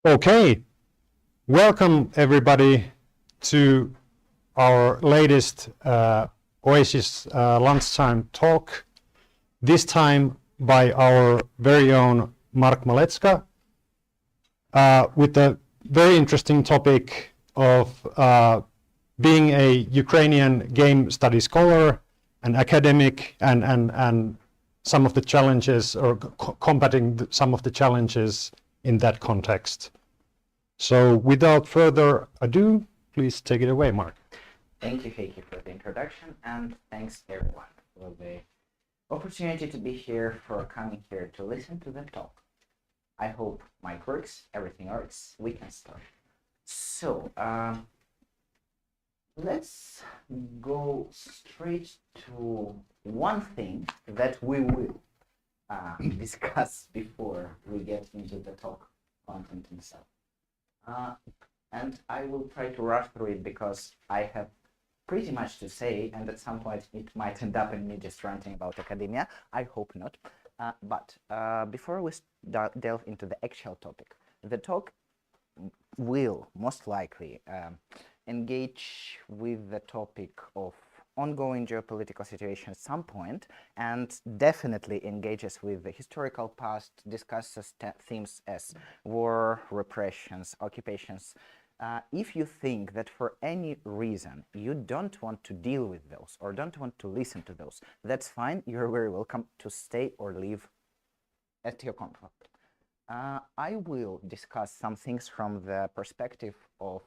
Okay, welcome everybody to our latest OASIS Lunchtime Talk, this time by our very own Mark Maletska, with a very interesting topic of being a Ukrainian game study scholar, an academic, and some of the challenges, or combating some of the challenges in that context. So without further ado, please take it away, Mark. Thank you, Heikki, for the introduction, and thanks everyone for the opportunity to be here, for coming here to listen to the talk. I hope mic works, everything works, we can start. So, let's go straight to one thing that we will discuss before we get into the talk content itself. And I will try to rush through it because I have pretty much to say, and at some point it might end up in me just ranting about academia. I hope not. But before we delve into the actual topic, the talk will most likely engage with the topic of ongoing geopolitical situation at some point, and definitely engages with the historical past, discusses themes as war, repressions, occupations. If you think that for any reason you don't want to deal with those or don't want to listen to those, that's fine. You're very welcome to stay or leave at your comfort. I will discuss some things from the perspective of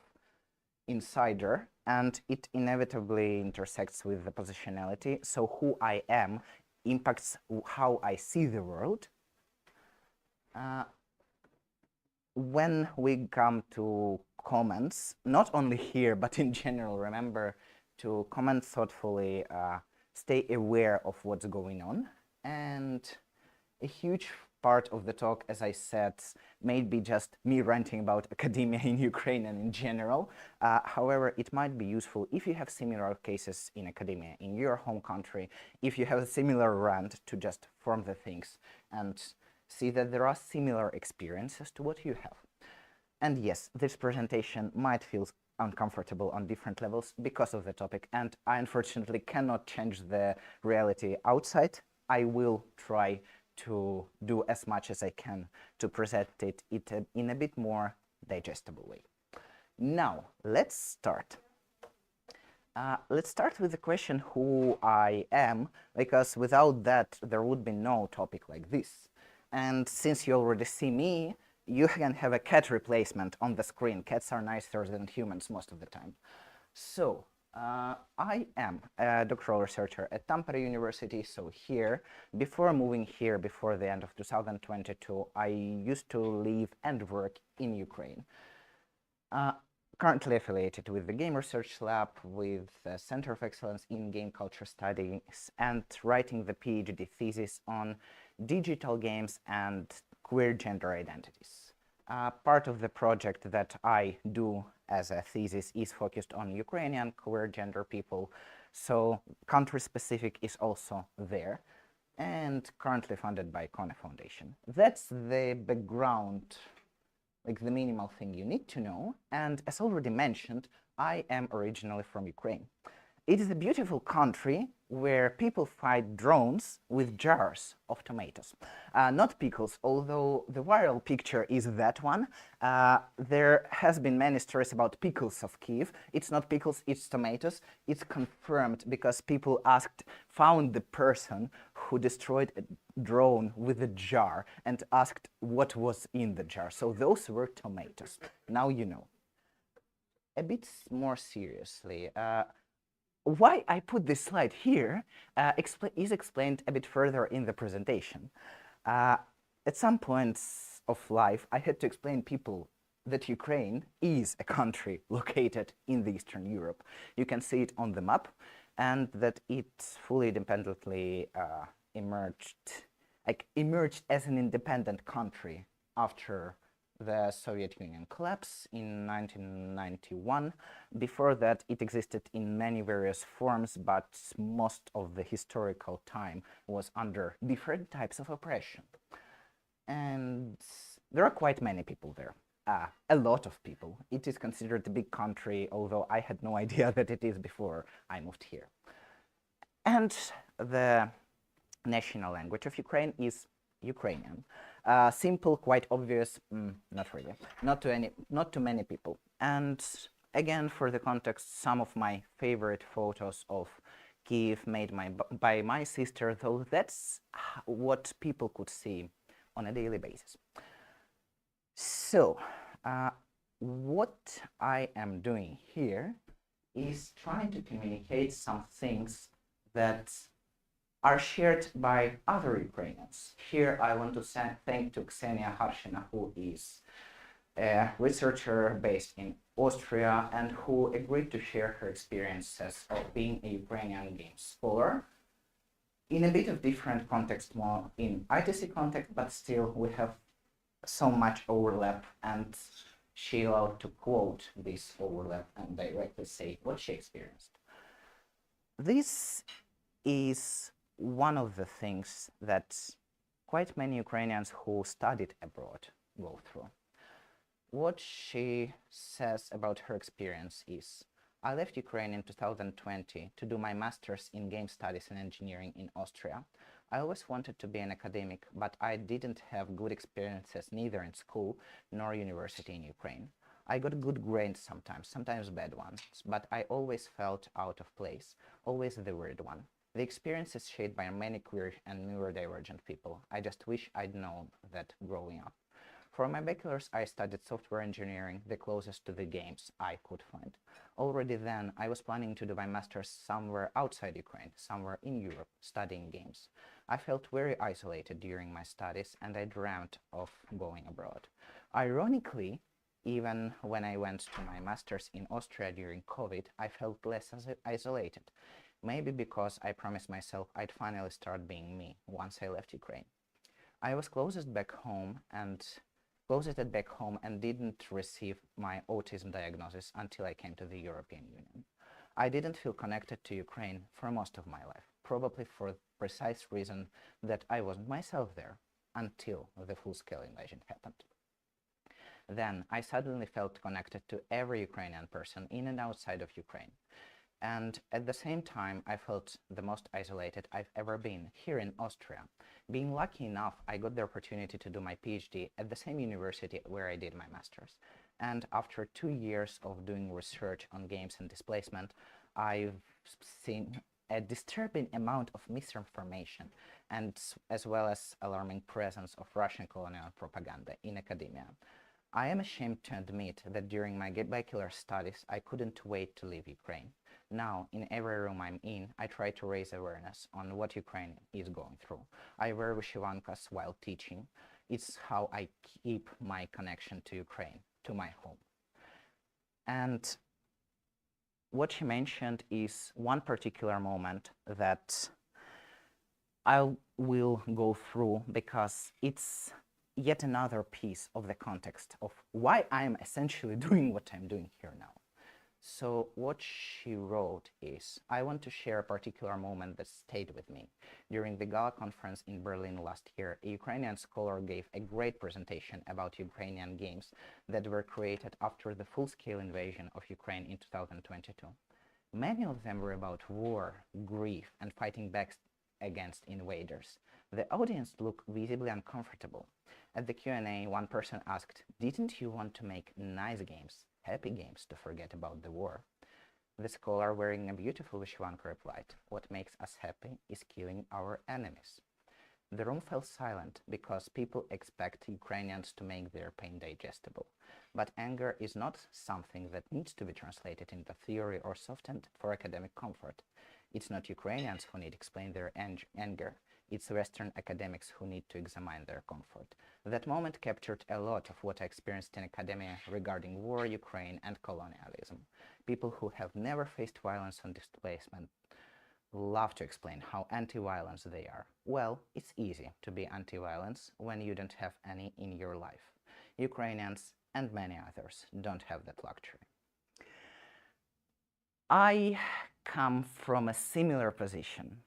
insider, and it inevitably intersects with the positionality. So who I am impacts how I see the world. When we come to comments, not only here but in general, remember to comment thoughtfully, stay aware of what's going on. And a huge part of the talk, as I said, may be just me ranting about academia in Ukraine and in general. However, it might be useful if you have similar cases in academia in your home country, if you have a similar rant, to just form the things and see that there are similar experiences to what you have. And yes, this presentation might feel uncomfortable on different levels because of the topic, and I unfortunately cannot change the reality outside. I will try to do as much as I can to present it in a bit more digestible way. Now, let's start. Let's start with the question who I am, because without that, there would be no topic like this. And since you already see me, you can have a cat replacement on the screen. Cats are nicer than humans most of the time. So, I am a doctoral researcher at Tampere University. So here, before moving here, before the end of 2022, I used to live and work in Ukraine. Currently affiliated with the Game Research Lab, with the Center of Excellence in Game Culture Studies, and writing the PhD thesis on digital games and queer gender identities. Part of the project that I do as a thesis is focused on Ukrainian queer gender people, so country-specific is also there, and currently funded by Kone Foundation. That's the background, like the minimal thing you need to know, and as already mentioned, I am originally from Ukraine. It is a beautiful country where people fight drones with jars of tomatoes. Not pickles, although the viral picture is that one. There has been many stories about pickles of Kiev. It's not pickles, it's tomatoes. It's confirmed because people found the person who destroyed a drone with a jar and asked what was in the jar. So those were tomatoes. Now you know. A bit more seriously, why I put this slide here is explained a bit further in the presentation. At some points of life, I had to explain people that Ukraine is a country located in the Eastern Europe. You can see it on the map, and that it fully independently emerged as an independent country after the Soviet Union collapse in 1991. Before that, it existed in many various forms, but most of the historical time was under different types of oppression. And there are quite many people there. a lot of people. It is considered a big country, although I had no idea that it is before I moved here. And the national language of Ukraine is Ukrainian. Simple, quite obvious, not really, not to many people. And again, for the context, some of my favorite photos of Kiev made by my sister, though that's what people could see on a daily basis. So, what I am doing here is trying to communicate some things that are shared by other Ukrainians. Here I want to thank to Ksenia Harshina, who is a researcher based in Austria and who agreed to share her experiences of being a Ukrainian game scholar in a bit of different context, more in ITC context, but still we have so much overlap, and she allowed to quote this overlap and directly say what she experienced. This is one of the things that quite many Ukrainians who studied abroad go through. What she says about her experience is, I left Ukraine in 2020 to do my master's in game studies and engineering in Austria. I always wanted to be an academic, but I didn't have good experiences neither in school nor university in Ukraine. I got good grades sometimes bad ones, but I always felt out of place, always the weird one. The experience is shaped by many queer and neurodivergent people. I just wish I'd known that growing up. For my bachelor's, I studied software engineering, the closest to the games I could find. Already then, I was planning to do my master's somewhere outside Ukraine, somewhere in Europe, studying games. I felt very isolated during my studies, and I dreamt of going abroad. Ironically, even when I went to my master's in Austria during COVID, I felt less isolated. Maybe because I promised myself I'd finally start being me once I left Ukraine. I was closeted back home and didn't receive my autism diagnosis until I came to the European Union. I didn't feel connected to Ukraine for most of my life, probably for the precise reason that I wasn't myself there until the full-scale invasion happened. Then I suddenly felt connected to every Ukrainian person in and outside of Ukraine. And at the same time, I felt the most isolated I've ever been here in Austria. Being lucky enough, I got the opportunity to do my PhD at the same university where I did my master's. And after 2 years of doing research on games and displacement, I've seen a disturbing amount of misinformation and as well as alarming presence of Russian colonial propaganda in academia. I am ashamed to admit that during my bachelor studies, I couldn't wait to leave Ukraine. Now, in every room I'm in, I try to raise awareness on what Ukraine is going through. I wear vyshyvankas while teaching. It's how I keep my connection to Ukraine, to my home. And what she mentioned is one particular moment that I will go through because it's yet another piece of the context of why I'm essentially doing what I'm doing here now. So what she wrote is, I want to share a particular moment that stayed with me. During the Gala conference in Berlin last year, a Ukrainian scholar gave a great presentation about Ukrainian games that were created after the full-scale invasion of Ukraine in 2022. Many of them were about war, grief, and fighting back against invaders. The audience looked visibly uncomfortable. At the Q&A, one person asked, "Didn't you want to make nice games, happy games to forget about the war?" The scholar wearing a beautiful vyshyvanka replied, "What makes us happy is killing our enemies." The room fell silent because people expect Ukrainians to make their pain digestible. But anger is not something that needs to be translated into theory or softened for academic comfort. It's not Ukrainians who need to explain their anger. It's Western academics who need to examine their comfort. That moment captured a lot of what I experienced in academia regarding war, Ukraine, and colonialism. People who have never faced violence and displacement love to explain how anti-violence they are. Well, it's easy to be anti-violence when you don't have any in your life. Ukrainians and many others don't have that luxury. I come from a similar position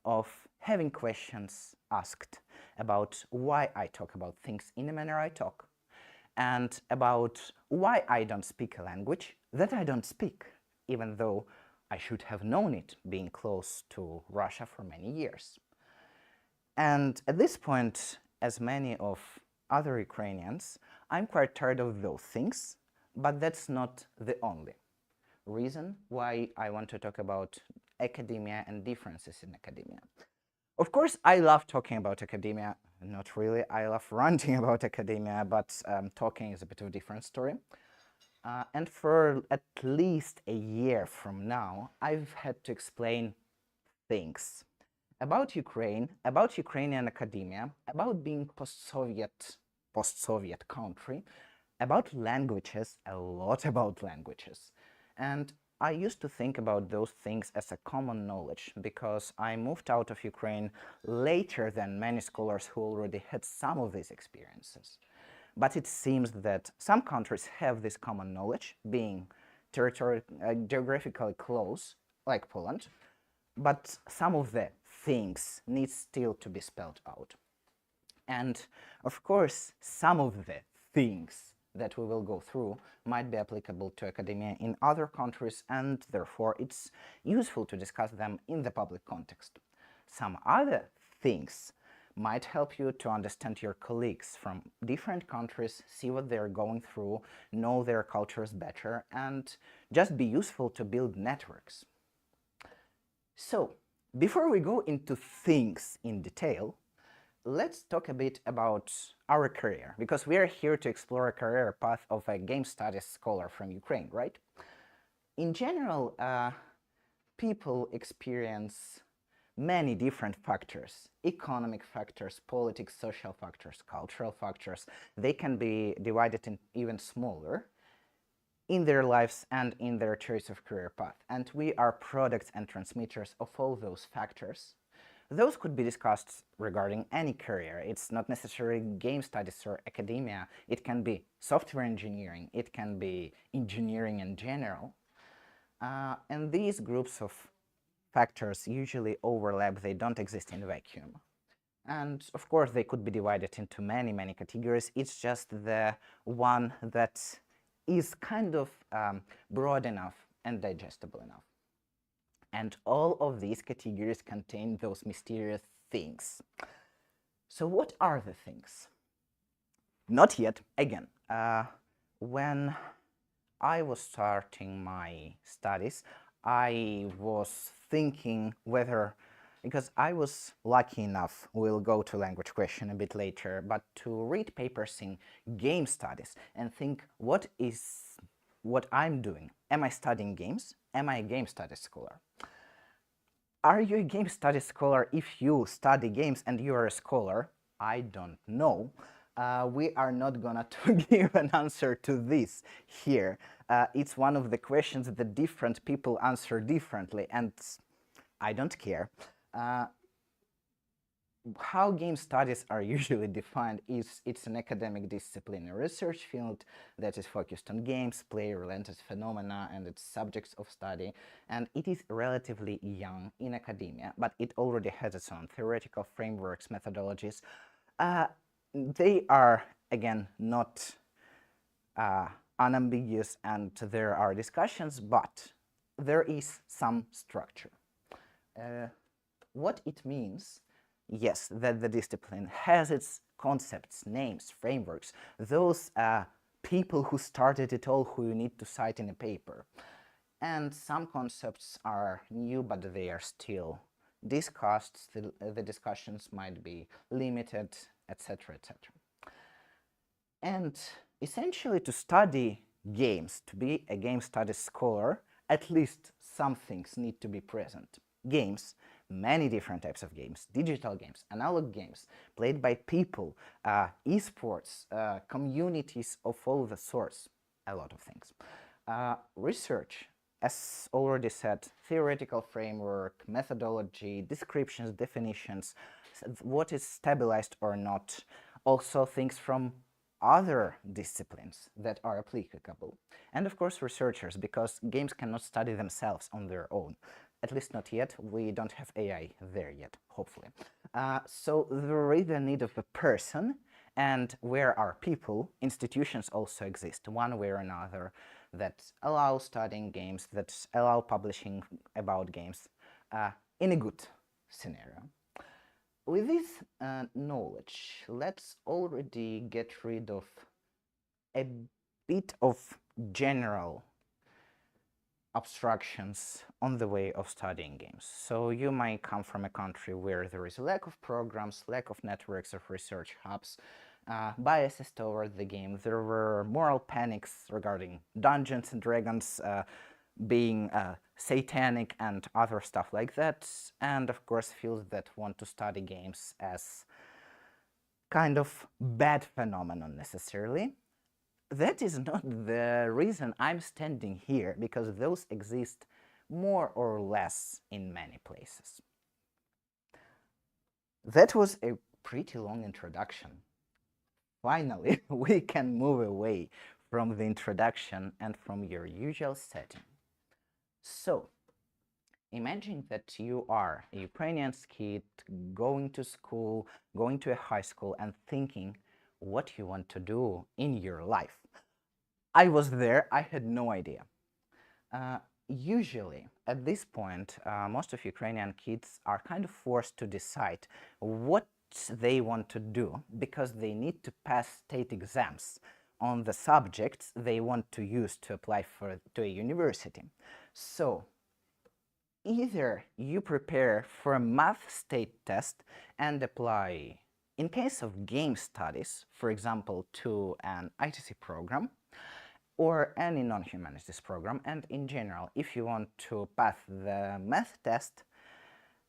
of having questions asked about why I talk about things in the manner I talk. and about why I don't speak a language that I don't speak, even though I should have known it, being close to Russia for many years. And at this point, as many of other Ukrainians, I'm quite tired of those things, but that's not the only reason why I want to talk about academia and differences in academia. Of course, I love talking about academia. Not really. I love ranting about academia, but talking is a bit of a different story. And for at least a year from now, I've had to explain things about Ukraine, about Ukrainian academia, about being post-Soviet country, about languages, a lot about languages. And I used to think about those things as a common knowledge because I moved out of Ukraine later than many scholars who already had some of these experiences. But it seems that some countries have this common knowledge, being geographically close, like Poland, but some of the things need still to be spelled out. And of course, some of the things that we will go through might be applicable to academia in other countries, and therefore it's useful to discuss them in the public context. Some other things might help you to understand your colleagues from different countries, see what they're going through, know their cultures better, and just be useful to build networks. So, before we go into things in detail, let's talk a bit about our career, because we are here to explore a career path of a game studies scholar from Ukraine, right? In general, people experience many different factors: economic factors, politics, social factors, cultural factors. They can be divided in even smaller in their lives and in their choice of career path. And we are products and transmitters of all those factors. Those could be discussed regarding any career. It's not necessarily game studies or academia. It can be software engineering. It can be engineering in general. And these groups of factors usually overlap. They don't exist in a vacuum. And of course, they could be divided into many, many categories. It's just the one that is kind of broad enough and digestible enough. And all of these categories contain those mysterious things. So what are the things? Not yet. Again, when I was starting my studies, I was thinking whether, because I was lucky enough, we'll go to language question a bit later, but to read papers in game studies and think, what I'm doing? Am I studying games? Am I a game studies scholar? Are you a game studies scholar if you study games and you are a scholar? I don't know. We are not gonna give an answer to this here. It's one of the questions that different people answer differently, and I don't care. How game studies are usually defined is it's an academic discipline, a research field that is focused on games, play-related phenomena, and its subjects of study, and it is relatively young in academia, but it already has its own theoretical frameworks, methodologies. They are, again, not unambiguous, and there are discussions, but there is some structure. What it means, yes, that the discipline has its concepts, names, frameworks, those people who started it all who you need to cite in a paper. And some concepts are new, but they are still discussed. The discussions might be limited, etc., etc. And essentially, to study games, to be a game studies scholar, at least some things need to be present. Games, many different types of games, digital games, analog games, played by people, esports, communities of all the sorts, a lot of things. Research, as already said, theoretical framework, methodology, descriptions, definitions, what is stabilized or not, also things from other disciplines that are applicable. And of course researchers, because games cannot study themselves on their own. At least not yet. We don't have AI there yet, hopefully. So there is the need of a person, and where are people, institutions also exist, one way or another, that allow studying games, that allow publishing about games in a good scenario. With this knowledge, let's already get rid of a bit of general abstractions on the way of studying games. So you might come from a country where there is a lack of programs, lack of networks of research hubs, biases toward the game. There were moral panics regarding Dungeons and Dragons being satanic and other stuff like that, and of course fields that want to study games as kind of bad phenomenon necessarily. That is not the reason I'm standing here, because those exist more or less in many places. That was a pretty long introduction. Finally, we can move away from the introduction and from your usual setting. So, imagine that you are a Ukrainian kid going to school, going to a high school, and thinking what you want to do in your life. I was there, I had no idea. Usually, at this point, most of Ukrainian kids are kind of forced to decide what they want to do because they need to pass state exams on the subjects they want to use to apply to a university. So, either you prepare for a math state test and apply, in case of game studies, for example, to an ITC program, or any non-humanities program, and in general, if you want to pass the math test,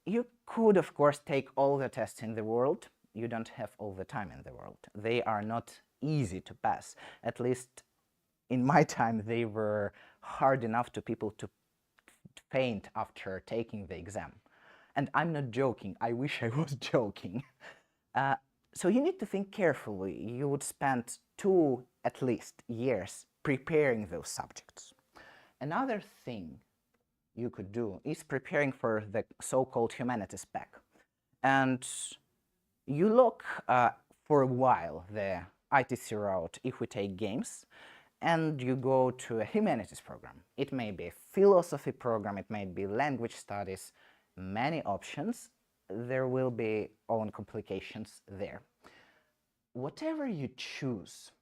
you could, of course, take all the tests in the world. You don't have all the time in the world. They are not easy to pass. At least in my time, they were hard enough to people to faint after taking the exam. And I'm not joking. I wish I was joking. So you need to think carefully. You would spend 2 at least years preparing those subjects. Another thing you could do is preparing for the so-called humanities pack. And you look for a while the ITC route if we take games, and you go to a humanities program. It may be a philosophy program, it may be language studies, many options. There will be own complications there. Whatever you choose,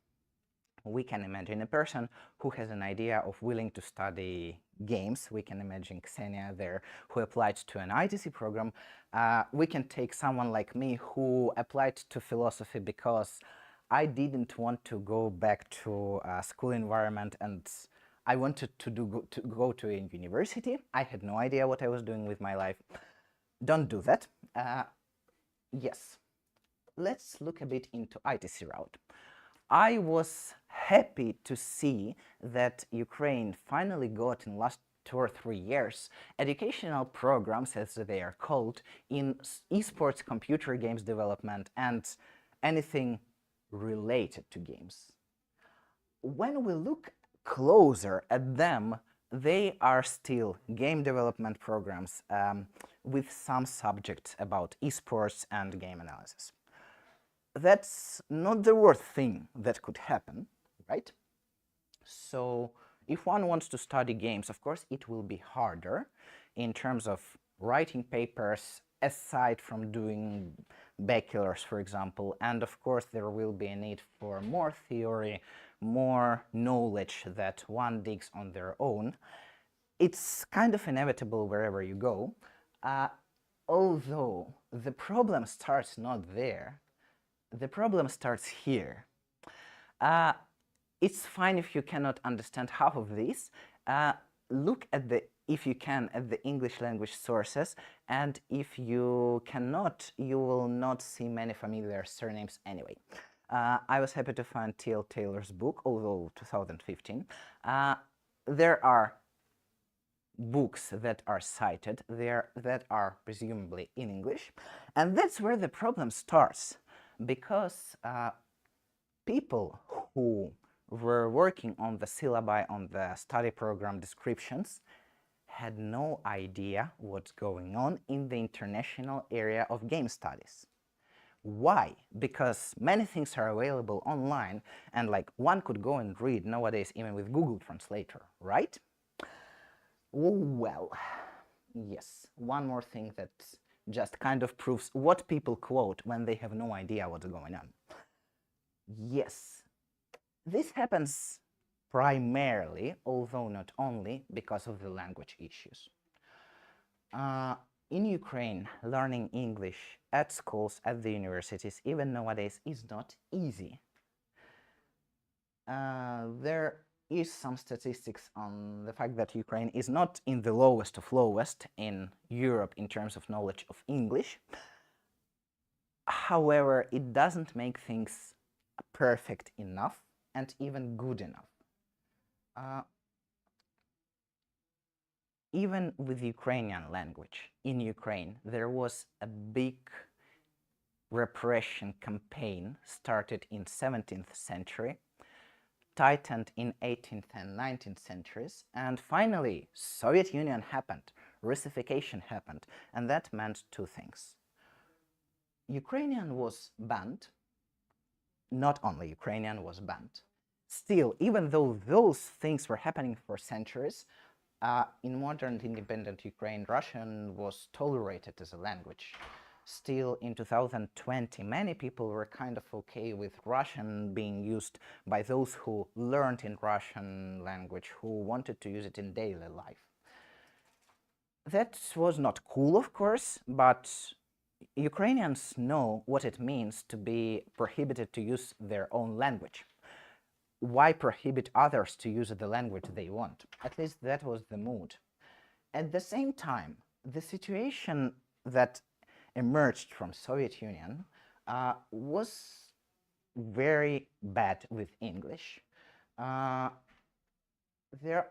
we can imagine a person who has an idea of willing to study games. We can imagine Ksenia there, who applied to an ITC program. We can take someone like me who applied to philosophy because I didn't want to go back to a school environment and I wanted to go to a university. I had no idea what I was doing with my life. Don't do that. Yes, let's look a bit into ITC route. I was happy to see that Ukraine finally got in last 2 or 3 years educational programs, as they are called, in esports, computer games development, and anything related to games. When we look closer at them, they are still game development programs with some subjects about esports and game analysis. That's not the worst thing that could happen, right? So if one wants to study games, of course, it will be harder in terms of writing papers aside from doing bachelors, for example. And of course, there will be a need for more theory, more knowledge that one digs on their own. It's kind of inevitable wherever you go. Although the problem starts not there, the problem starts here. It's fine if you cannot understand half of this. Look at the, if you can, at the English language sources, and if you cannot, you will not see many familiar surnames anyway. I was happy to find T.L.K.E.R's book, although 2015. There are books that are cited there that are presumably in English, and that's where the problem starts, because people who were working on the syllabi, on the study program descriptions, had no idea what's going on in the international area of game studies. Why? Because many things are available online, and like one could go and read nowadays even with Google Translator, right? Well, yes, one more thing that just kind of proves what people quote when they have no idea what's going on. Yes, this happens primarily, although not only, because of the language issues. In Ukraine, learning English at schools, at the universities, even nowadays, is not easy. There is some statistics on the fact that Ukraine is not in the lowest of lowest in Europe in terms of knowledge of English. However, it doesn't make things perfect enough and even good enough. Even with Ukrainian language, in Ukraine, there was a big repression campaign started in 17th century, tightened in 18th and 19th centuries, and finally, Soviet Union happened, Russification happened, and that meant two things. Ukrainian was banned, not only Ukrainian was banned. Still, even though those things were happening for centuries, in modern independent Ukraine, Russian was tolerated as a language. Still, in 2020, many people were kind of okay with Russian being used by those who learned in Russian language, who wanted to use it in daily life. That was not cool, of course, but Ukrainians know what it means to be prohibited to use their own language. Why prohibit others to use the language they want? At least that was the mood. At the same time, the situation that emerged from Soviet Union was very bad with English. There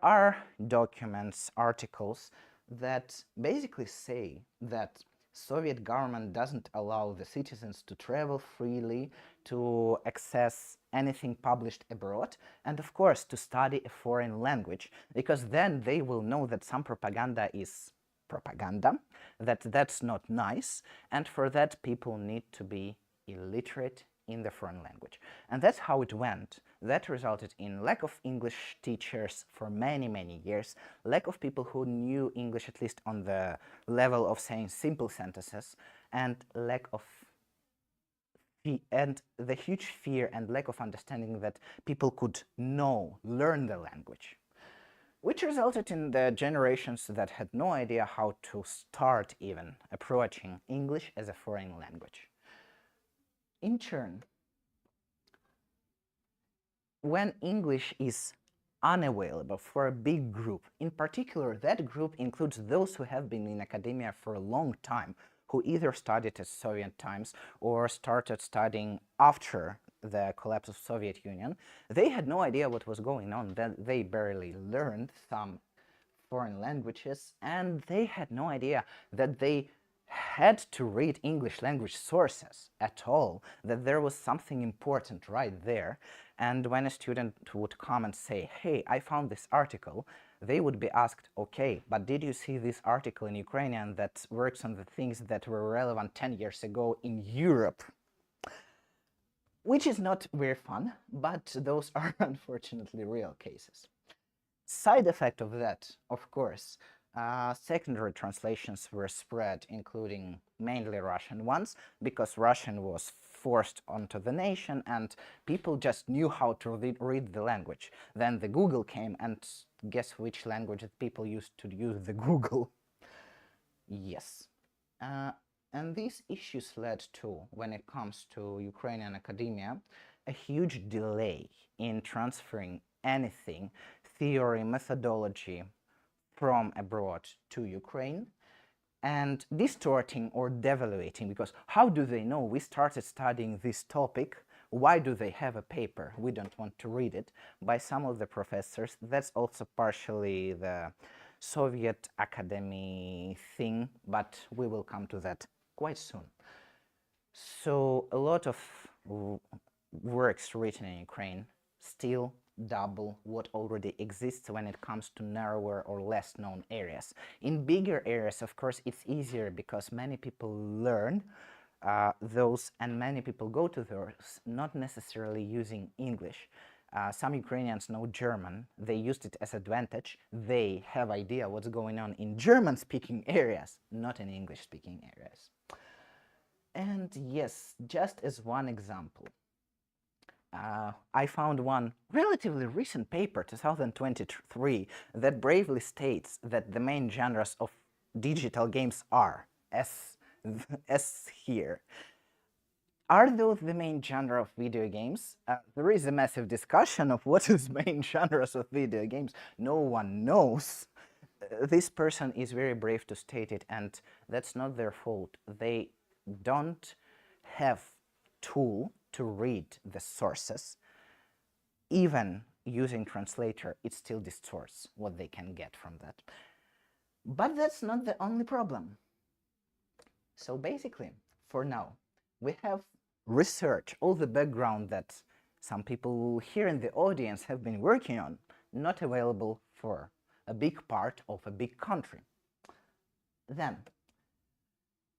are documents, articles that basically say that Soviet government doesn't allow the citizens to travel freely, to access anything published abroad, and of course to study a foreign language, because then they will know that some propaganda is propaganda, that that's not nice, and for that people need to be illiterate in the foreign language. And that's how it went. That resulted in lack of English teachers for many, many years, lack of people who knew English at least on the level of saying simple sentences, and lack of and the huge fear and lack of understanding that people could learn the language, which resulted in the generations that had no idea how to start even approaching English as a foreign language. In turn, when English is unavailable for a big group, in particular that group includes those who have been in academia for a long time, who either studied at Soviet times or started studying after the collapse of Soviet Union, they had no idea what was going on. They barely learned some foreign languages, and they had no idea that they had to read English language sources at all, that there was something important right there. And when a student would come and say, hey, I found this article, they would be asked, okay, but did you see this article in Ukrainian that works on the things that were relevant 10 years ago in Europe? Which is not very fun, but those are unfortunately real cases. Side effect of that, of course, secondary translations were spread, including mainly Russian ones, because Russian was forced onto the nation and people just knew how to read the language. Then the Google came, and guess which language people used to use the Google? Yes. And these issues led to, when it comes to Ukrainian academia, a huge delay in transferring anything, theory, methodology, from abroad to Ukraine, and distorting or devaluating, because how do they know we started studying this topic? Why do they have a paper? We don't want to read it, by some of the professors. That's also partially the Soviet academy thing, but we will come to that quite soon. So a lot of works written in Ukraine still double what already exists when it comes to narrower or less known areas. In bigger areas, of course, it's easier because many people learn those, and many people go to those, not necessarily using English. Some Ukrainians know German. They used it as advantage. They have idea what's going on in German-speaking areas, not in English-speaking areas. And yes, just as one example, I found one relatively recent paper, 2023, that bravely states that the main genres of digital games are, as here. Are those the main genre of video games? There is a massive discussion of what is main genres of video games. No one knows. This person is very brave to state it, and that's not their fault. They don't have tool to read the sources. Even using translator, it still distorts what they can get from that. But that's not the only problem. So basically, for now, we have research, all the background that some people here in the audience have been working on, not available for a big part of a big country. Then,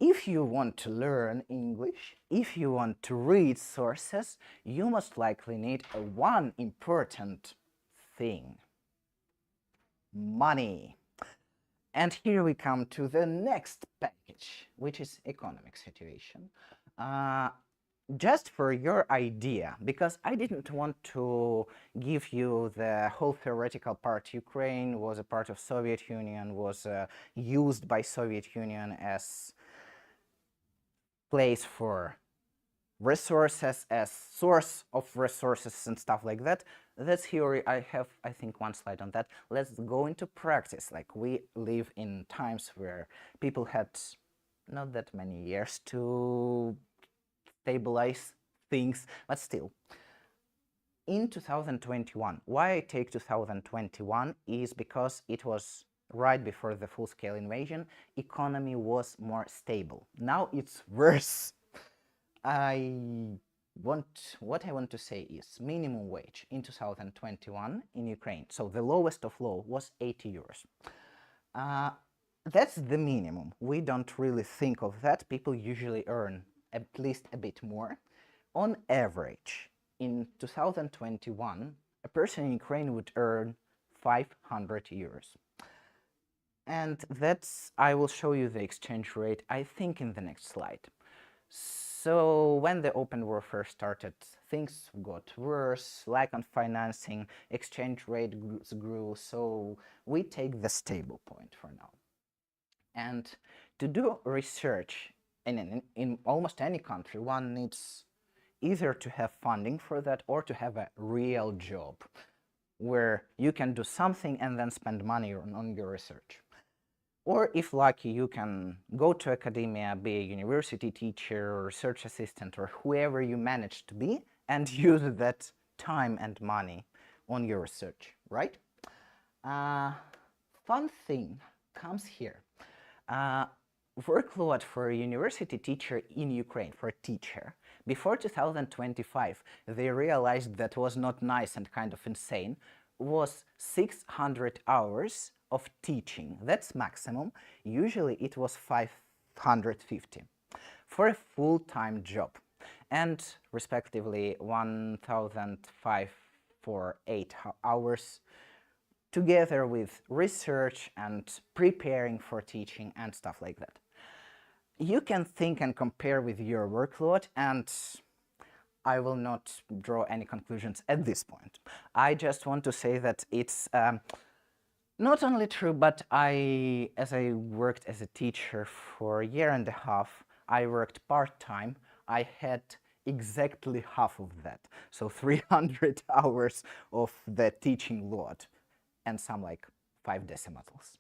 if you want to learn English, if you want to read sources, you most likely need one important thing: money. And here we come to the next package, which is economic situation. Just for your idea, because I didn't want to give you the whole theoretical part. Ukraine was a part of Soviet Union, was used by Soviet Union as place for resources, as source of resources and stuff like that. That's theory. I have, I think, one slide on that. Let's go into practice. Like, we live in times where people had not that many years to stabilize things, but still. In 2021, why I take 2021 is because it was right before the full-scale invasion. Economy was more stable. Now it's worse. What I want to say is minimum wage in 2021 in Ukraine, so the lowest of low, was 80 euros. That's the minimum. We don't really think of that. People usually earn at least a bit more. On average, in 2021, a person in Ukraine would earn 500 euros. And that's, I will show you the exchange rate, I think, in the next slide. So when the open warfare started, things got worse, lack of financing, exchange rate grew, so we take the stable point for now. And to do research in almost any country, one needs either to have funding for that or to have a real job where you can do something and then spend money on your research. Or if lucky, you can go to academia, be a university teacher or research assistant or whoever you manage to be, and use that time and money on your research, right? Fun thing comes here. Workload for a university teacher in Ukraine, for a teacher, before 2025, they realized that was not nice and kind of insane, was 600 hours of teaching. That's maximum. Usually it was 550 for a full-time job, and respectively 1,005 for 8 hours, together with research and preparing for teaching and stuff like that. You can think and compare with your workload, and I will not draw any conclusions at this point. I just want to say that it's not only true, but as I worked as a teacher for a year and a half, I worked part-time. I had exactly half of that, so 300 hours of the teaching load, and some like 5 decimals.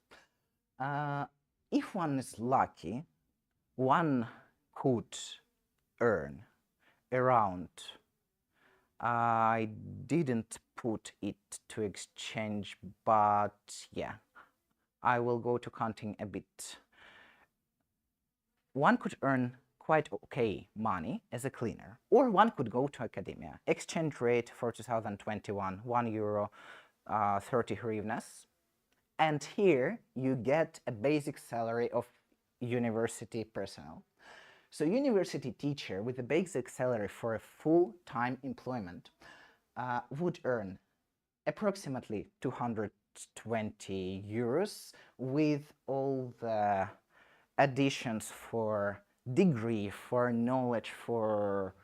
If one is lucky, one could earn around, I didn't put it to exchange, but yeah, I will go to counting a bit. One could earn quite okay money as a cleaner, or one could go to academia. Exchange rate for 2021, €1, 30 hryvnias. And here you get a basic salary of university personnel. So university teacher with a basic salary for a full-time employment would earn approximately 220 euros with all the additions for degree, for knowledge, for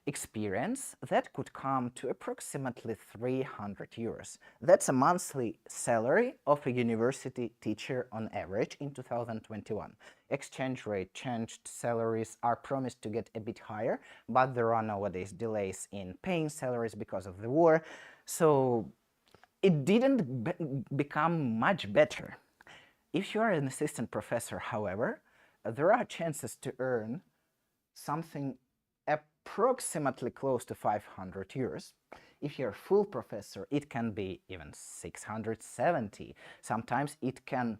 experience. That could come to approximately 300 euros. That's a monthly salary of a university teacher on average in 2021. Exchange rate changed, salaries are promised to get a bit higher, but there are nowadays delays in paying salaries because of the war, so it didn't become much better. If you are an assistant professor, however, there are chances to earn something approximately close to 500 euros. If you're a full professor, it can be even 670. Sometimes it can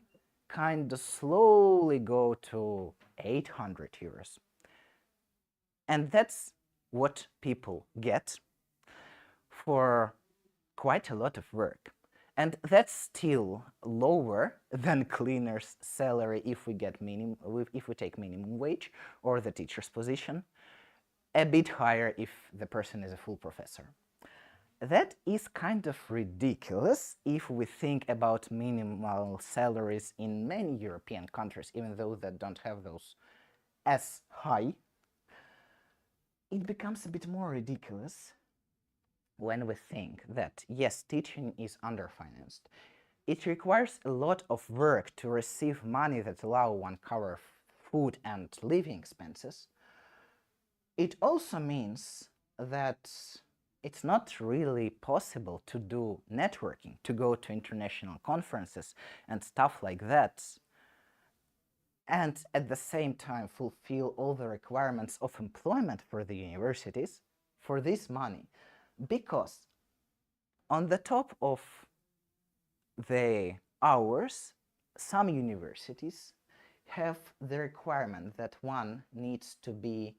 kind of slowly go to 800 euros. And that's what people get for quite a lot of work. And that's still lower than cleaner's salary if we take minimum wage or the teacher's position. A bit higher if the person is a full professor. That is kind of ridiculous if we think about minimal salaries in many European countries, even though they don't have those as high. It becomes a bit more ridiculous when we think that, yes, teaching is underfinanced. It requires a lot of work to receive money that allow one cover food and living expenses. It also means that it's not really possible to do networking, to go to international conferences and stuff like that, and at the same time fulfill all the requirements of employment for the universities for this money. Because on the top of the hours, some universities have the requirement that one needs to be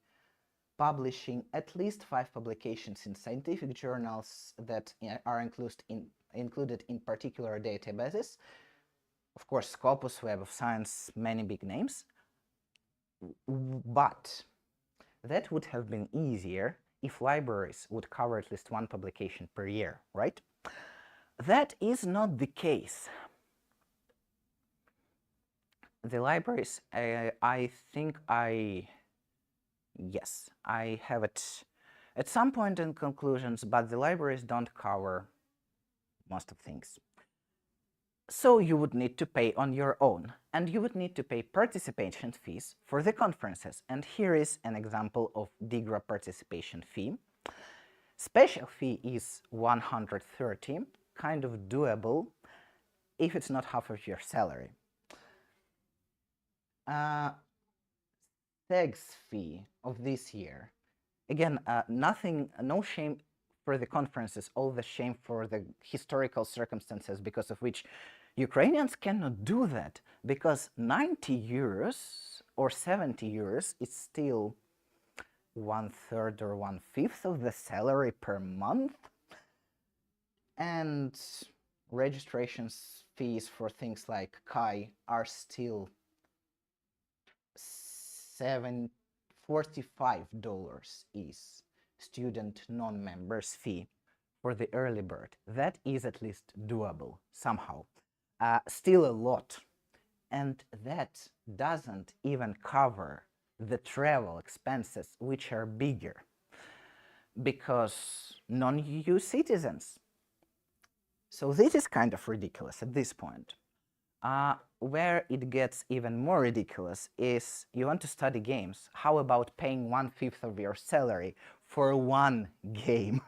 publishing at least 5 publications in scientific journals that are included in particular databases. Of course, Scopus, Web of Science, many big names. But that would have been easier if libraries would cover at least 1 publication per year, right? That is not the case. The libraries, yes, I have it at some point in conclusions, but the libraries don't cover most of things. So you would need to pay on your own, and you would need to pay participation fees for the conferences. And here is an example of DIGRA participation fee. Special fee is 130, kind of doable if it's not half of your salary. S.T.A.L.K.E.R fee of this year. Again, no shame for the conferences, all the shame for the historical circumstances because of which Ukrainians cannot do that, because 90 euros or 70 euros is still 1/3 or 1/5 of the salary per month. And registration fees for things like Chi are still $45 is student non-members fee for the early bird. That is at least doable somehow. Still a lot. And that doesn't even cover the travel expenses, which are bigger, because non-EU citizens. So this is kind of ridiculous at this point. Where it gets even more ridiculous is you want to study games. How about paying 1/5 of your salary for one game?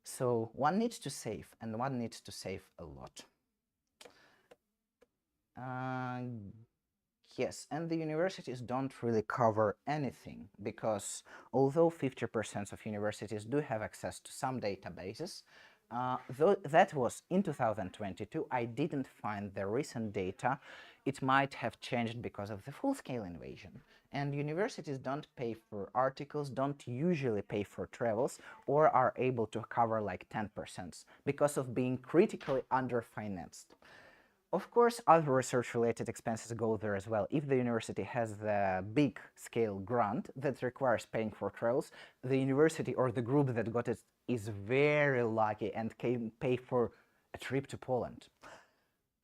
So one needs to save, and one needs to save a lot. Yes, and the universities don't really cover anything, because although 50% of universities do have access to some databases, though that was in 2022, I didn't find the recent data. It might have changed because of the full-scale invasion. And universities don't pay for articles, don't usually pay for travels, or are able to cover like 10% because of being critically underfinanced. Of course, other research-related expenses go there as well. If the university has the big-scale grant that requires paying for travels, the university or the group that got it is very lucky and can pay for a trip to Poland,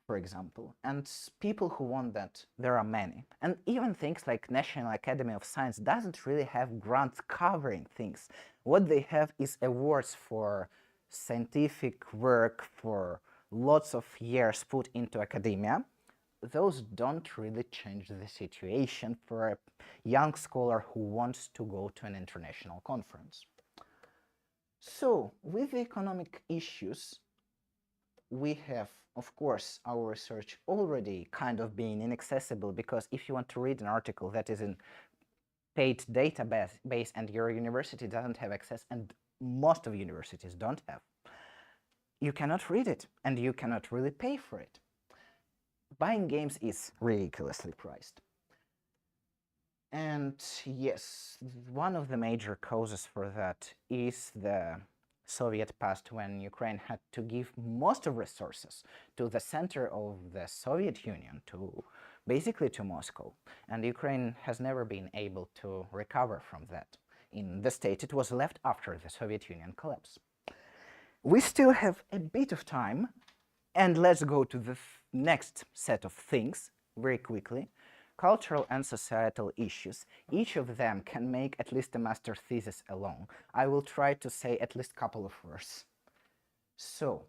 for example. And people who want that, there are many. And even things like National Academy of Science doesn't really have grants covering things. What they have is awards for scientific work, for lots of years put into academia. Those don't really change the situation for a young scholar who wants to go to an international conference. So, with the economic issues, we have, of course, our research already kind of being inaccessible, because if you want to read an article that is in paid database and your university doesn't have access, and most of universities don't have, you cannot read it and you cannot really pay for it. Buying games is ridiculously priced. And yes, one of the major causes for that is the Soviet past, when Ukraine had to give most of resources to the center of the Soviet Union, to basically to Moscow, and Ukraine has never been able to recover from that in the state it was left after the Soviet Union collapse. We still have a bit of time, and let's go to the next set of things very quickly. Cultural and societal issues. Each of them can make at least a master's thesis alone. I will try to say at least a couple of words. So,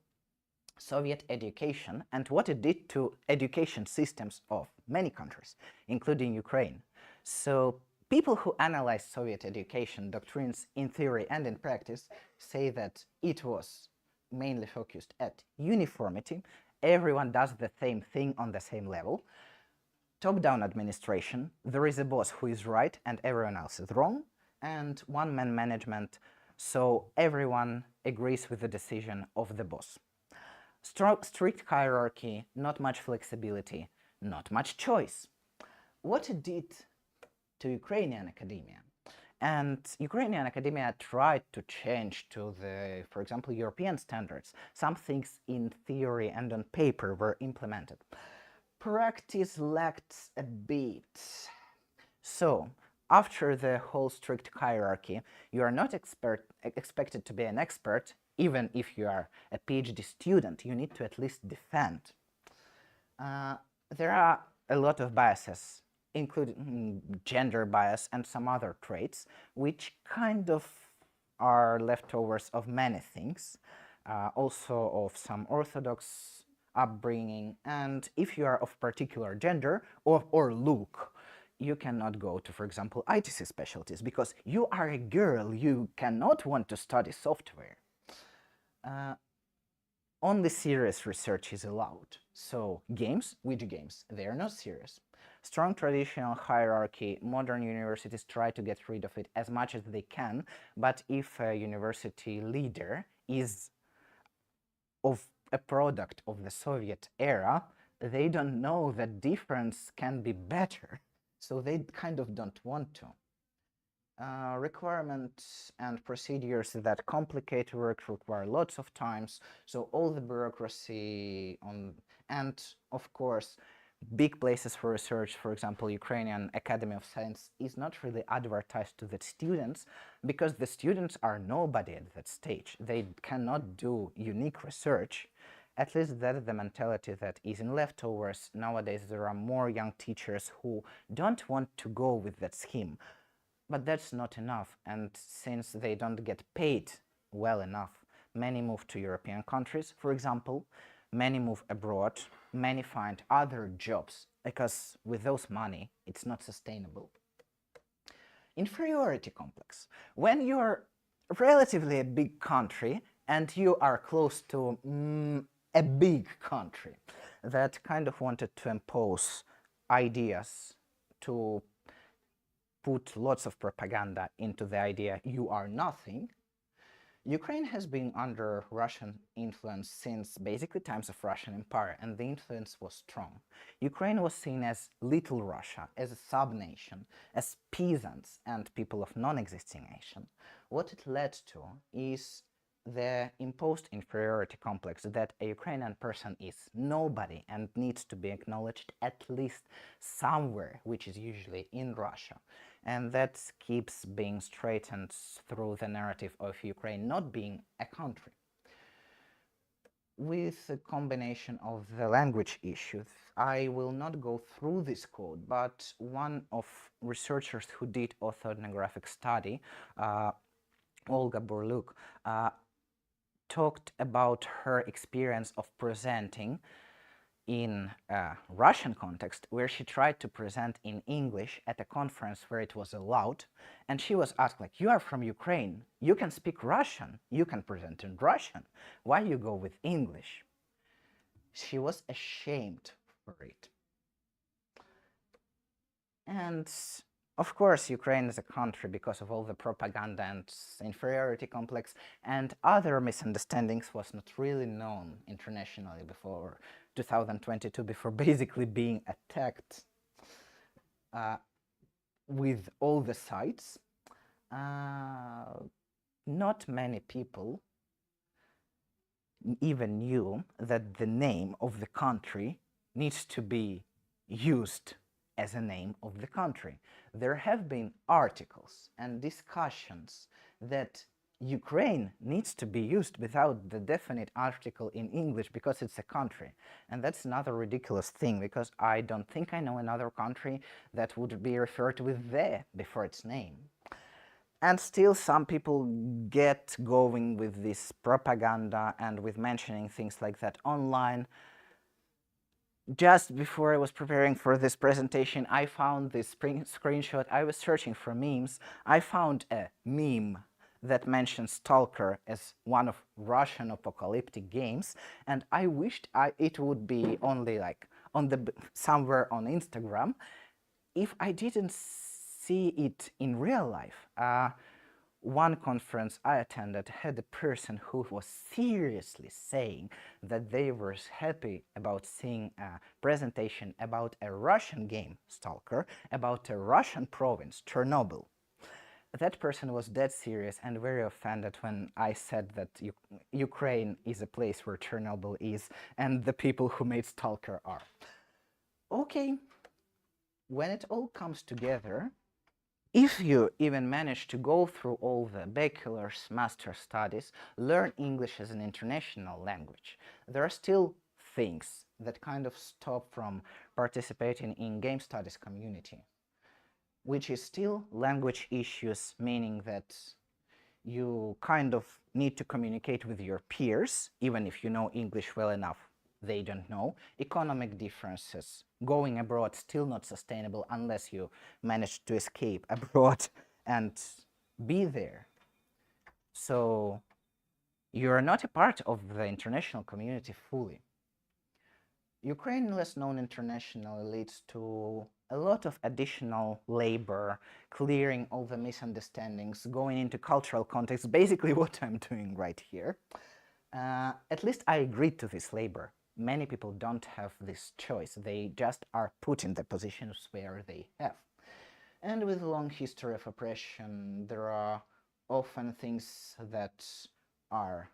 Soviet education and what it did to education systems of many countries, including Ukraine. So, people who analyze Soviet education doctrines in theory and in practice say that it was mainly focused at uniformity. Everyone does the same thing on the same level. Top-down administration, there is a boss who is right and everyone else is wrong, and one-man management, so everyone agrees with the decision of the boss. Strict hierarchy, not much flexibility, not much choice. What it did to Ukrainian academia? And Ukrainian academia tried to change to the, for example, European standards. Some things in theory and on paper were implemented. Practice lacked a bit. So, after the whole strict hierarchy, you are not expected to be an expert. Even if you are a PhD student, you need to at least defend. There are a lot of biases, including gender bias and some other traits, which kind of are leftovers of many things, also of some orthodox upbringing, and if you are of particular gender or look, you cannot go to, for example, ITC specialties, because you are a girl, you cannot want to study software. Only serious research is allowed. So games, which games? They are not serious. Strong traditional hierarchy, modern universities try to get rid of it as much as they can, but if a university leader is of a product of the Soviet era, they don't know that difference can be better, so they kind of don't want to. Requirements and procedures that complicate work require lots of times, so all the bureaucracy and of course big places for research, for example, Ukrainian Academy of Science, is not really advertised to the students, because the students are nobody at that stage. They cannot do unique research. At least that is the mentality that is in leftovers. Nowadays there are more young teachers who don't want to go with that scheme. But that's not enough, and since they don't get paid well enough, many move to European countries, for example. Many move abroad, many find other jobs, because with those money, it's not sustainable. Inferiority complex. When you're relatively a big country and you are close to a big country that kind of wanted to impose ideas, to put lots of propaganda into the idea you are nothing, Ukraine has been under Russian influence since basically times of Russian Empire, and the influence was strong. Ukraine was seen as Little Russia, as a sub-nation, as peasants and people of non-existing nation. What it led to is the imposed inferiority complex that a Ukrainian person is nobody and needs to be acknowledged at least somewhere, which is usually in Russia. And that keeps being straightened through the narrative of Ukraine not being a country. With a combination of the language issues, I will not go through this code, but one of researchers who did orthoethnographic study, Olga Burluk, talked about her experience of presenting in a Russian context, where she tried to present in English at a conference where it was allowed, and she was asked, like, you are from Ukraine, you can speak Russian, you can present in Russian, why you go with English? She was ashamed for it. And of course, Ukraine is a country because of all the propaganda and inferiority complex and other misunderstandings was not really known internationally before 2022, before basically being attacked with all the sites. Not many people even knew that the name of the country needs to be used as a name of the country. There have been articles and discussions that Ukraine needs to be used without the definite article in English because it's a country. And that's another ridiculous thing, because I don't think I know another country that would be referred to with "the" before its name. And still some people get going with this propaganda and with mentioning things like that online. Just before I was preparing for this presentation, I found this screenshot. I was searching for memes. I found a meme that mentions S.T.A.L.K.E.R as one of Russian apocalyptic games, and I wished it would be only like on somewhere on Instagram if I didn't see it in real life. One conference I attended had a person who was seriously saying that they were happy about seeing a presentation about a Russian game, S.T.A.L.K.E.R, about a Russian province, Chernobyl. That person was dead serious and very offended when I said that Ukraine is a place where Chernobyl is and the people who made S.T.A.L.K.E.R are. Okay, when it all comes together, if you even manage to go through all the bachelor's, master studies, learn English as an international language, there are still things that kind of stop from participating in game studies community, which is still language issues, meaning that you kind of need to communicate with your peers, even if you know English well enough. They don't know. Economic differences. Going abroad still not sustainable unless you manage to escape abroad and be there. So you are not a part of the international community fully. Ukraine, less known internationally, leads to a lot of additional labor, clearing all the misunderstandings, going into cultural context, basically what I'm doing right here. At least I agreed to this labor. Many people don't have this choice. They just are put in the positions where they have. And with a long history of oppression, there are often things that are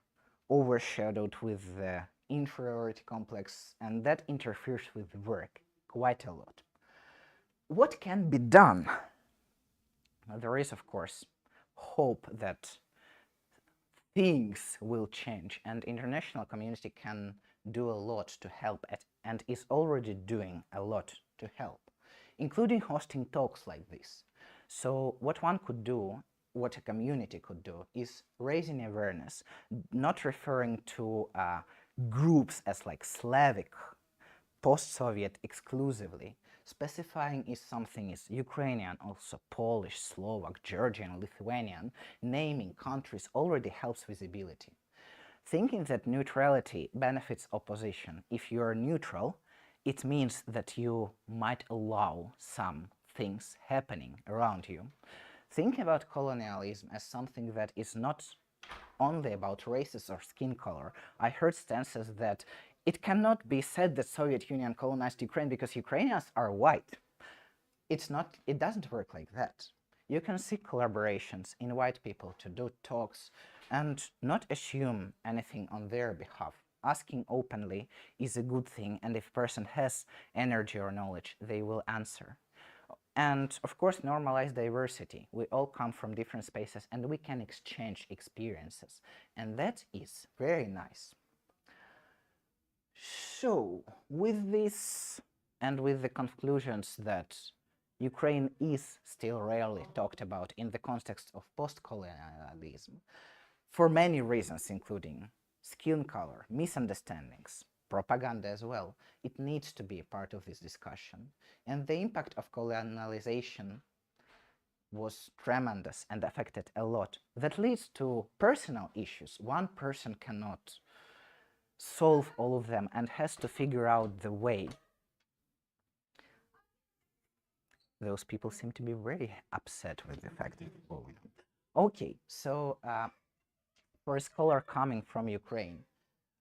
overshadowed with the inferiority complex, and that interferes with work quite a lot. What can be done? There is, of course, hope that things will change and international community can do a lot to help and is already doing a lot to help, including hosting talks like this. So what one could do, what a community could do, is raising awareness, not referring to groups as like Slavic, post-Soviet exclusively, specifying if something is Ukrainian, also Polish, Slovak, Georgian, Lithuanian. Naming countries already helps visibility. Thinking that neutrality benefits opposition. If you are neutral, it means that you might allow some things happening around you. Thinking about colonialism as something that is not only about races or skin color. I heard stances that it cannot be said that Soviet Union colonized Ukraine because Ukrainians are white. It doesn't work like that. You can seek collaborations, invite people to do talks, and not assume anything on their behalf. Asking openly is a good thing, and if a person has energy or knowledge, they will answer. And of course, normalize diversity. We all come from different spaces and we can exchange experiences. And that is very nice. So, with this and with the conclusions that Ukraine is still rarely talked about in the context of post-colonialism, for many reasons, including skin color, misunderstandings, propaganda as well, it needs to be a part of this discussion. And the impact of colonialization was tremendous and affected a lot. That leads to personal issues. One person cannot solve all of them and has to figure out the way. Those people seem to be very upset with the fact that. Okay, so for a scholar coming from Ukraine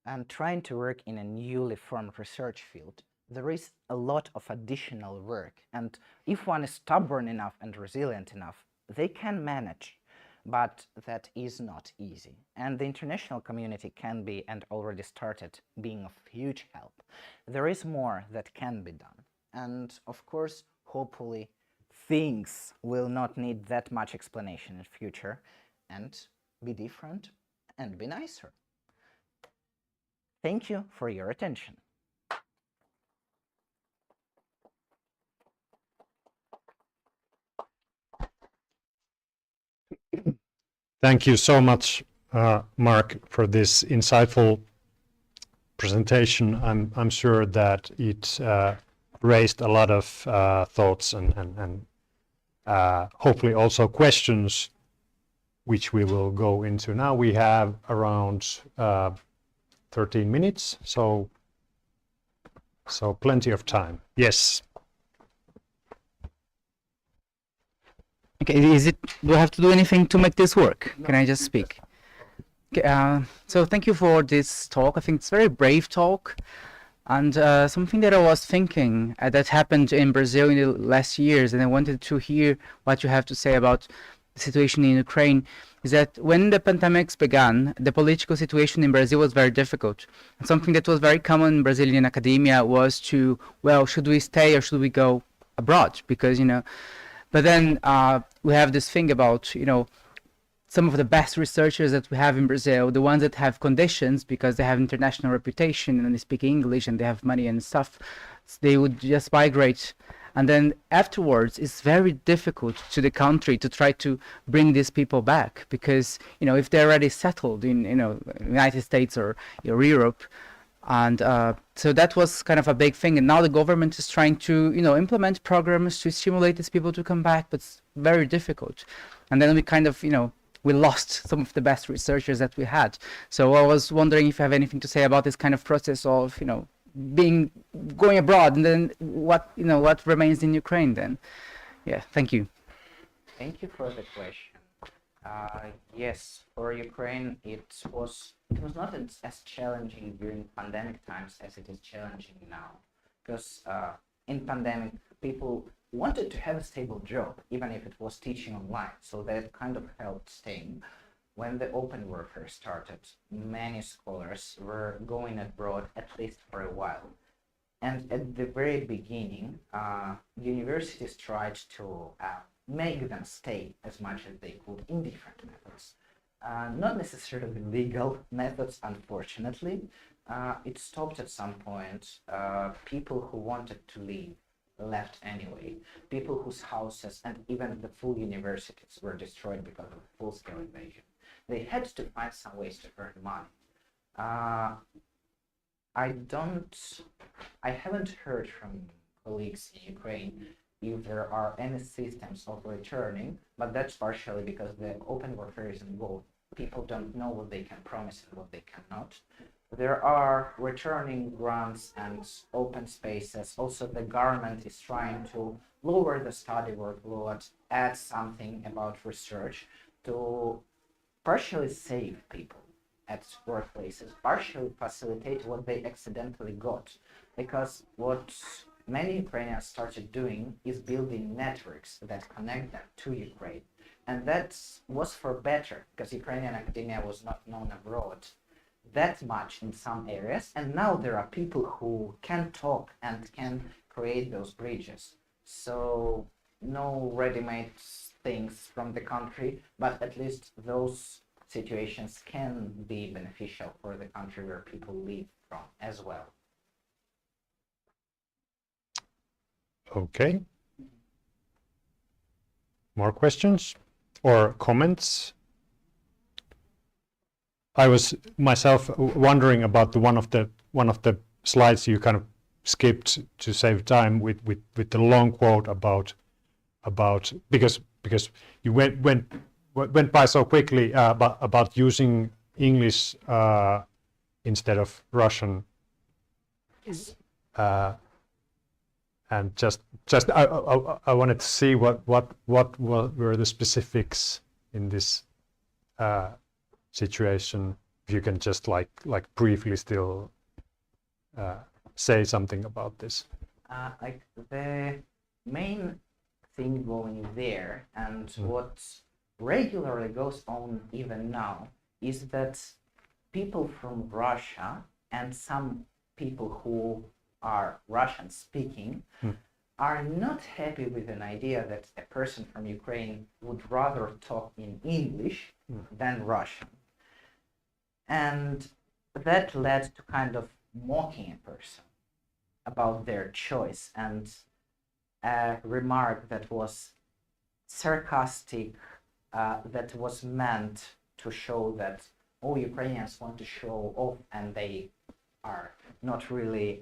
and trying to work in a newly formed research field, there is a lot of additional work. And if one is stubborn enough and resilient enough, they can manage. But that is not easy. And the international community can be, and already started, being of huge help. There is more that can be done. And of course, hopefully, things will not need that much explanation in the future and be different and be nicer. Thank you for your attention. Thank you so much, Mark, for this insightful presentation. I'm sure that it raised a lot of thoughts and hopefully also questions, which we will go into now. We have around 13 minutes, so plenty of time. Yes. Okay, do I have to do anything to make this work? Can I just speak? Okay, so thank you for this talk. I think it's a very brave talk. And something that I was thinking that happened in Brazil in the last years, and I wanted to hear what you have to say about the situation in Ukraine, is that when the pandemics began, the political situation in Brazil was very difficult. And something that was very common in Brazilian academia was to, well, should we stay or should we go abroad? Because, but then we have this thing about, some of the best researchers that we have in Brazil, the ones that have conditions because they have international reputation and they speak English and they have money and stuff, they would just migrate. And then afterwards, it's very difficult to the country to try to bring these people back because, if they're already settled in, United States or Europe, and so that was kind of a big thing. And now the government is trying to, implement programs to stimulate these people to come back, but it's very difficult. And then we kind of, we lost some of the best researchers that we had. So I was wondering if you have anything to say about this kind of process of, going abroad, and then what remains in Ukraine then. Yeah, thank you. Thank you for the question. Yes, for Ukraine, it was not as challenging during pandemic times as it is challenging now, because in pandemic people wanted to have a stable job, even if it was teaching online, so that kind of helped staying. When the open warfare started, many scholars were going abroad at least for a while. And at the very beginning, universities tried to make them stay as much as they could in different methods. Not necessarily legal methods, unfortunately. It stopped at some point. People who wanted to leave left anyway. People whose houses and even the full universities were destroyed because of full-scale invasion. They had to find some ways to earn money. I haven't heard from colleagues in Ukraine if there are any systems of returning, but that's partially because the open warfare is involved. People don't know what they can promise and what they cannot. There are returning grants and open spaces. Also, the government is trying to lower the study workload, add something about research to partially save people at workplaces, partially facilitate what they accidentally got. Because what many Ukrainians started doing is building networks that connect them to Ukraine. And that was for better, because Ukrainian academia was not known abroad that much in some areas. And now there are people who can talk and can create those bridges. So no ready-made things from the country, but at least those situations can be beneficial for the country where people live from as well. Okay. More questions or comments? I was myself wondering about one of the slides you kind of skipped to save time with the long quote about because you went by so quickly about using English instead of Russian. And just I wanted to see what were the specifics in this situation. If you can just like briefly still say something about this. Like the main thing going there, and what regularly goes on even now, is that people from Russia and some people who are Russian speaking are not happy with an idea that a person from Ukraine would rather talk in English than Russian. And that led to kind of mocking a person about their choice, and a remark that was sarcastic, that was meant to show that, oh, Ukrainians want to show off and they are not really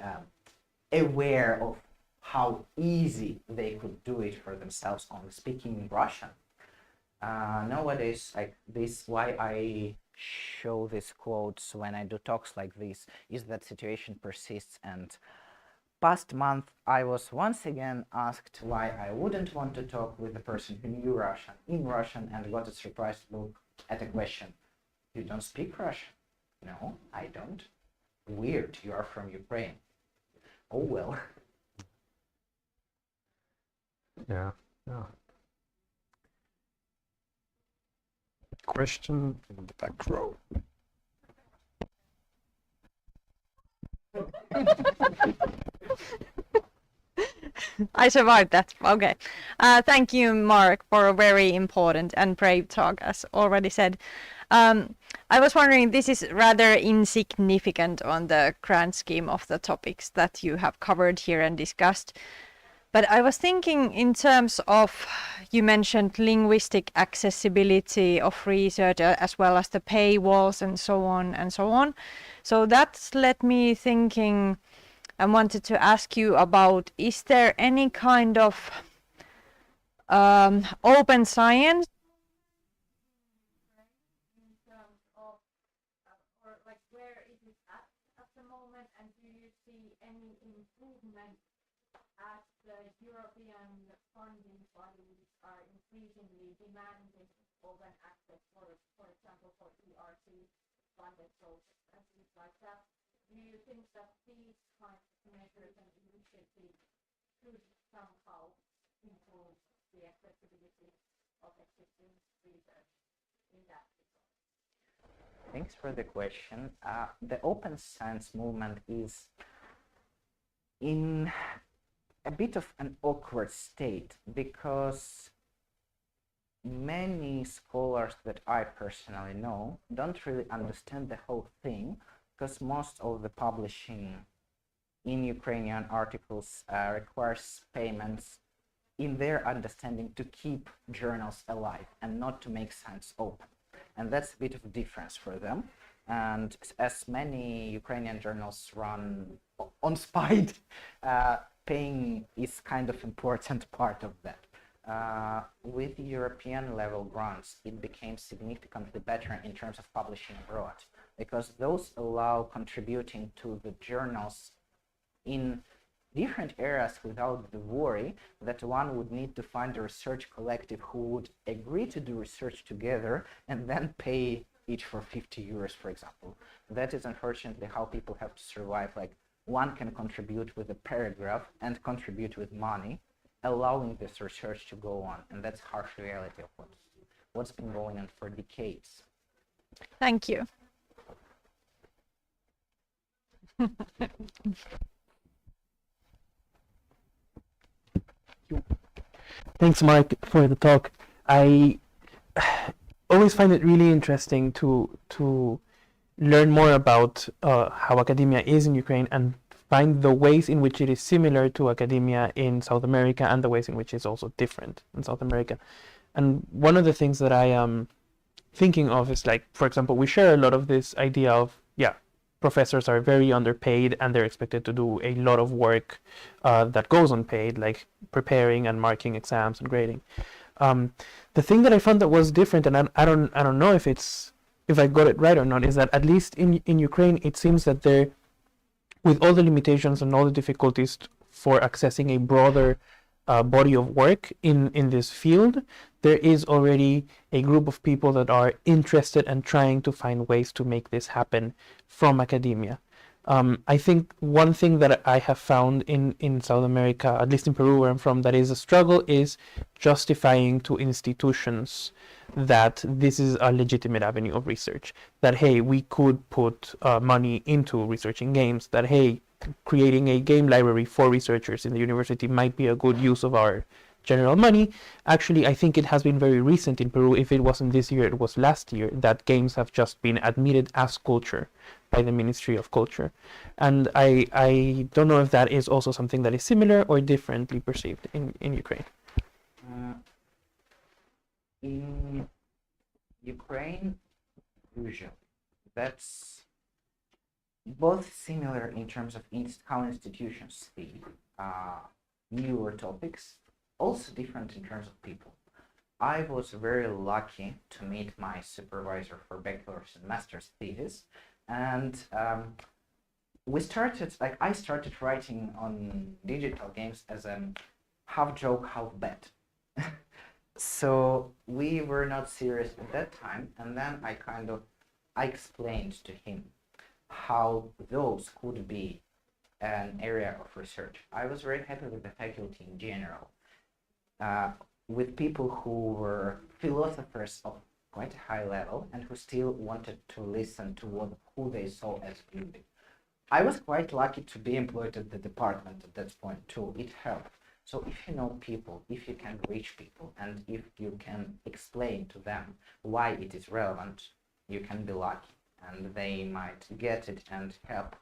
aware of how easy they could do it for themselves only speaking Russian. Nowadays, like this, why I show these quotes when I do talks like this is that situation persists. And past month I was once again asked why I wouldn't want to talk with a person who knew Russian in Russian, and got a surprised look at a question. You don't speak Russian? No, I don't. Weird, you are from Ukraine. Oh well. Yeah. Question in the back row. I survived that. Okay. Thank you, Mark, for a very important and brave talk, as already said. I was wondering, this is rather insignificant on the grand scheme of the topics that you have covered here and discussed. But I was thinking in terms of, you mentioned linguistic accessibility of research as well as the paywalls and so on and so on. So that led me thinking, I wanted to ask you about, is there any kind of open science in terms of, or like where is it at the moment, and do you see any improvement as the European funding bodies are increasingly demanding open access for example, for ERC funded projects and things like that? Do you think that these kinds of measures and initiatives could somehow improve the accessibility of existing research in that regard? Thanks for the question. The open science movement is in a bit of an awkward state, because many scholars that I personally know don't really understand the whole thing, because most of the publishing in Ukrainian articles requires payments in their understanding to keep journals alive and not to make science open. And that's a bit of a difference for them. And as many Ukrainian journals run on speed, paying is kind of important part of that. With European level grants, it became significantly better in terms of publishing abroad, because those allow contributing to the journals in different areas without the worry that one would need to find a research collective who would agree to do research together and then pay each for 50 euros, for example. That is unfortunately how people have to survive, like one can contribute with a paragraph and contribute with money, allowing this research to go on. And that's harsh reality of what's been going on for decades. Thank you. Thanks, Mark, for the talk. I always find it really interesting to learn more about how academia is in Ukraine and find the ways in which it is similar to academia in South America and the ways in which it's also different in South America. And one of the things that I am thinking of is, like, for example, we share a lot of this idea of, yeah, professors are very underpaid and they're expected to do a lot of work that goes unpaid, like preparing and marking exams and grading. The thing that I found that was different, and I don't know if I got it right or not, is that at least in Ukraine, it seems that there, with all the limitations and all the difficulties for accessing a broader body of work in this field, there is already a group of people that are interested and trying to find ways to make this happen from academia. I think one thing that I have found in South America, at least in Peru where I'm from, that is a struggle is justifying to institutions that this is a legitimate avenue of research. That, hey, we could put money into researching games. That, hey, creating a game library for researchers in the university might be a good use of our general money. Actually, I think it has been very recent in Peru. If it wasn't this year, it was last year, that games have just been admitted as culture by the Ministry of Culture. And I don't know if that is also something that is similar or differently perceived in Ukraine. In Ukraine, usually, that's both similar in terms of how institutions see newer topics, also different in terms of people. I was very lucky to meet my supervisor for bachelor's and master's thesis, and I started writing on digital games as a half joke, half bet. So we were not serious at that time, and then I explained to him how those could be an area of research. I was very happy with the faculty in general, with people who were philosophers of quite a high level and who still wanted to listen to who they saw as beauty. I was quite lucky to be employed at the department at that point too. It helped. So if you know people, if you can reach people, and if you can explain to them why it is relevant, you can be lucky, and they might get it and help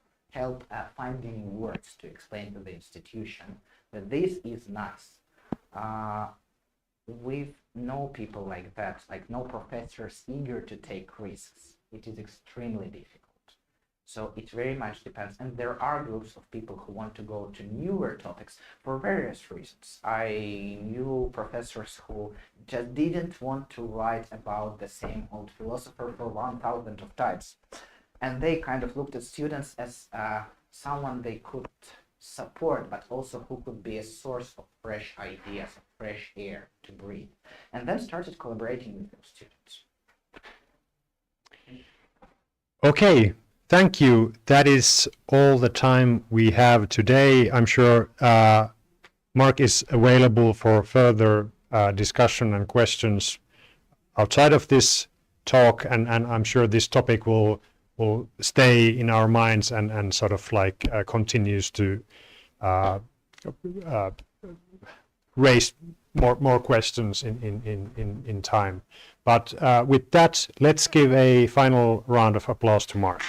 finding words to explain to the institution that this is nice. With no people like that, like no professors eager to take risks, it is extremely difficult. So it very much depends, and there are groups of people who want to go to newer topics for various reasons. I knew professors who just didn't want to write about the same old philosopher for 1,000 of times, and they kind of looked at students as someone they could support, but also who could be a source of fresh ideas, of fresh air to breathe, and then started collaborating with those students. Okay. Thank you. That is all the time we have today. I'm sure Mark is available for further discussion and questions outside of this talk, and I'm sure this topic will stay in our minds and sort of like continues to raise more questions in time. But with that, let's give a final round of applause to Mark.